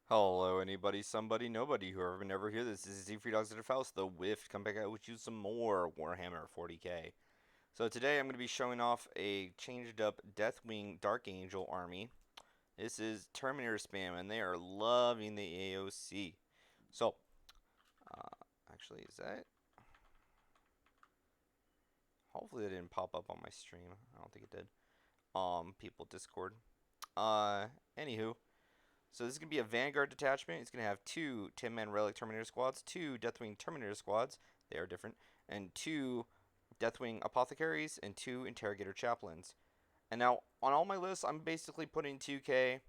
Hello, anybody, somebody, nobody, whoever would never hear this. This is Z Free Dogs at the House, the Whiff. Come back out with you some more Warhammer 40k. So today I'm going to be showing off a changed up Deathwing Dark Angel army. This is Terminator spam, and they are loving the AOC. So, actually, is that? Hopefully that didn't pop up on my stream. I don't think it did. People Discord. Uh, Anywho. So this is going to be a Vanguard detachment. It's going to have two 10-man Relic Terminator squads, two Deathwing Terminator squads. They are different. And two Deathwing Apothecaries and two Interrogator Chaplains. And now, on all my lists, I'm basically putting 2K.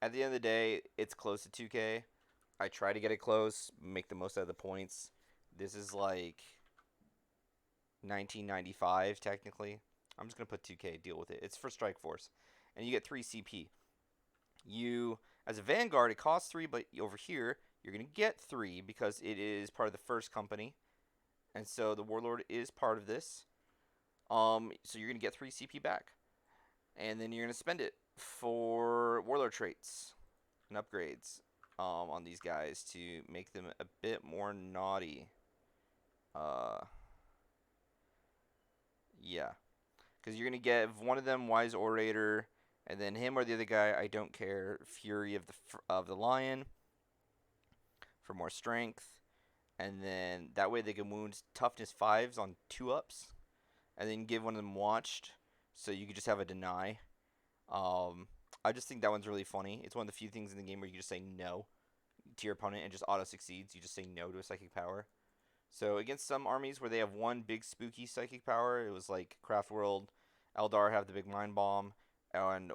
At the end of the day, it's close to 2K. I try to get it close, make the most out of the points. This is like 1995, technically. I'm just going to put 2K, deal with it. It's for Strike Force. And you get 3 CP. As a Vanguard, it costs 3, but over here, you're going to get 3 because it is part of the first company. And so the Warlord is part of this. So you're going to get 3 CP back. And then you're going to spend it for Warlord traits and upgrades on these guys to make them a bit more naughty. Yeah. Because you're going to get one of them Wise Orator, and then him or the other guy, I don't care, Fury of the Lion for more strength. And then that way they can wound toughness 5s on 2-ups. And then give one of them watched, so you could just have a deny. I just think that one's really funny. It's one of the few things in the game where you can just say no to your opponent and just auto succeeds. You just say no to a psychic power. So against some armies where they have one big spooky psychic power, it was like Craftworld, Eldar have the big mind bomb,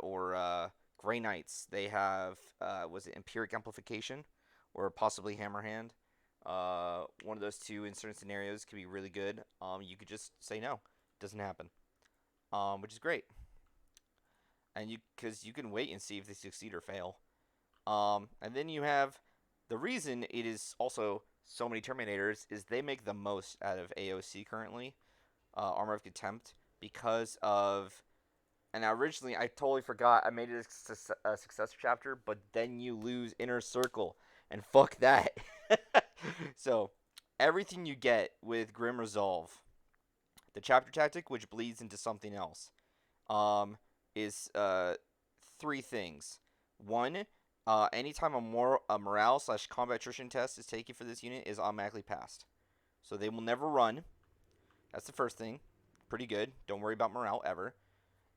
or Grey Knights, they have was it Empiric Amplification or possibly Hammerhand. One of those two in certain scenarios could be really good. You could just say no, it doesn't happen, which is great, and because you can wait and see if they succeed or fail. And then you have the reason it is also so many Terminators is they make the most out of AOC currently, Armor of Contempt, because of. And originally, I totally forgot I made it a success chapter, but then you lose Inner Circle, and fuck that. So, everything you get with Grim Resolve, the chapter tactic, which bleeds into something else, um, is three things. One, anytime a morale slash combat attrition test is taken for this unit is automatically passed. So they will never run. That's the first thing. Pretty good. Don't worry about morale ever.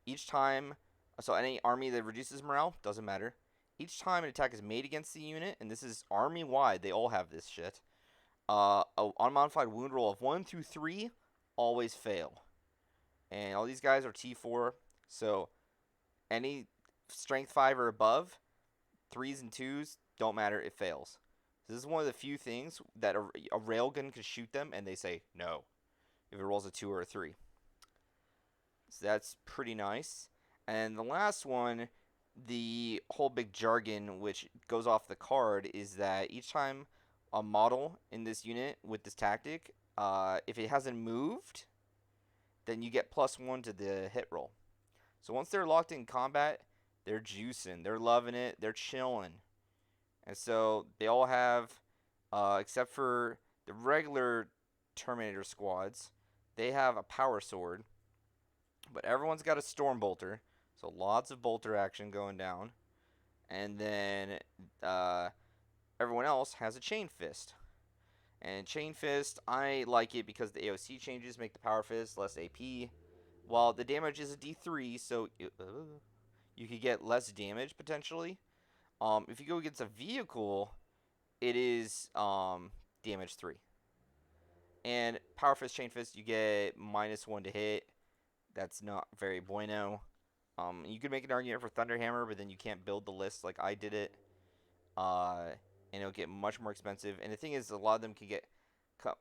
Each time, so any army that reduces morale, doesn't matter. Each time an attack is made against the unit, and this is army wide, they all have this shit. A unmodified wound roll of 1 through 3 always fail. And all these guys are T4, so any strength 5 or above, 3s and 2s, don't matter, it fails. This is one of the few things that a railgun can shoot them, and they say no if it rolls a 2 or a 3. So that's pretty nice. And the last one, the whole big jargon which goes off the card is that each time a model in this unit with this tactic, if it hasn't moved, then you get +1 to the hit roll. So once they're locked in combat, they're juicing, they're loving it, they're chilling. And so they all have, except for the regular Terminator squads, they have a power sword. But everyone's got a storm bolter, so lots of bolter action going down. And then everyone else has a chain fist. And chain fist, I like it because the AOC changes make the power fist less AP. While the damage is a D3, so you could get less damage potentially. If you go against a vehicle, it is damage 3. And power fist, chain fist, you get -1 to hit. That's not very bueno. You could make an argument for Thunderhammer, but then you can't build the list like I did it. And it'll get much more expensive. And the thing is, a lot of them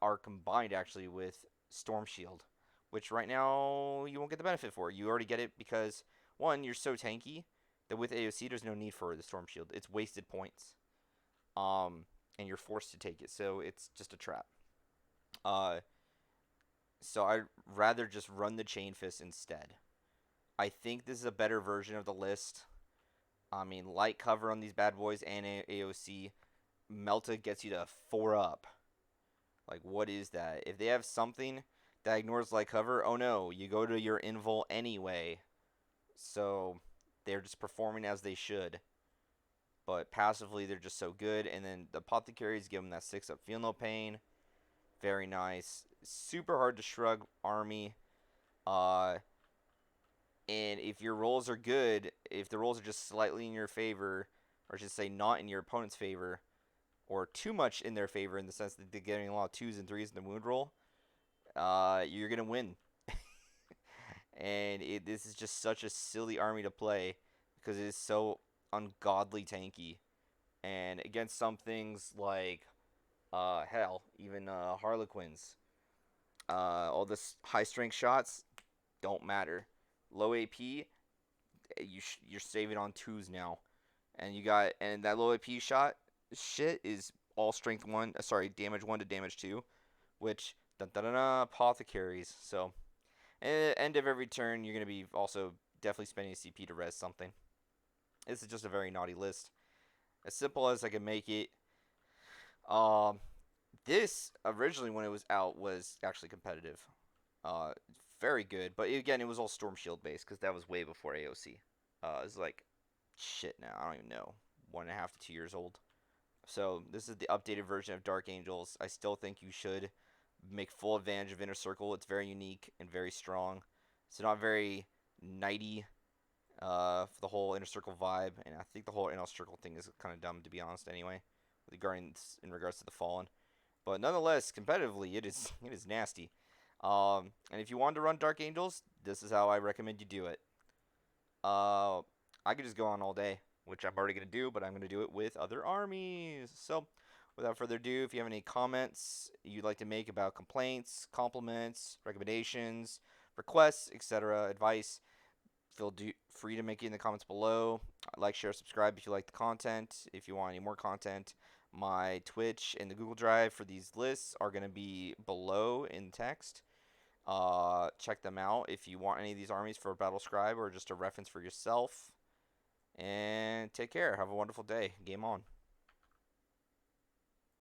are combined actually with Storm Shield, which right now you won't get the benefit for. You already get it because one, you're so tanky that with AOC there's no need for the Storm Shield. It's wasted points. And you're forced to take it, so it's just a trap. Uh, so I'd rather just run the Chain Fist instead. I think this is a better version of the list. I mean, light cover on these bad boys and AOC. Melta gets you to 4 up. Like, what is that? If they have something that ignores light cover, oh no, you go to your invul anyway. So they're just performing as they should. But passively, they're just so good. And then the apothecaries give them that 6 up. Feel no pain. Very nice. Super hard to shrug army. Uh, and if your rolls are good, if the rolls are just slightly in your favor, or I should say not in your opponent's favor, or too much in their favor in the sense that they're getting a lot of 2s and 3s in the wound roll, you're going to win. And this is just such a silly army to play because it is so ungodly tanky. And against some things like, hell, even harlequins, all this high strength shots don't matter. Low AP, you're saving on 2s now. And that low AP shot shit is all strength 1, sorry, damage 1 to damage 2, which, apothecaries. So, at the end of every turn, you're going to be also definitely spending a CP to res something. This is just a very naughty list. As simple as I can make it. This, originally when it was out, was actually competitive. Very good, but again, it was all Storm Shield based, because that was way before AOC. It's like, shit now, I don't even know, 1.5 to 2 years old. So, this is the updated version of Dark Angels. I still think you should make full advantage of Inner Circle. It's very unique and very strong. It's not very knighty for the whole Inner Circle vibe, and I think the whole Inner Circle thing is kind of dumb, to be honest, anyway, regarding in regards to the Fallen. But nonetheless, competitively, it is nasty. And if you want to run Dark Angels, this is how I recommend you do it. I could just go on all day, which I'm already going to do, but I'm going to do it with other armies. So, without further ado, if you have any comments you'd like to make about complaints, compliments, recommendations, requests, etc., advice, feel free to make it in the comments below. Like, share, subscribe if you like the content. If you want any more content, my Twitch and the Google Drive for these lists are going to be below in text. Check them out if you want any of these armies for a battle scribe or just a reference for yourself. And take care. Have a wonderful day. Game on.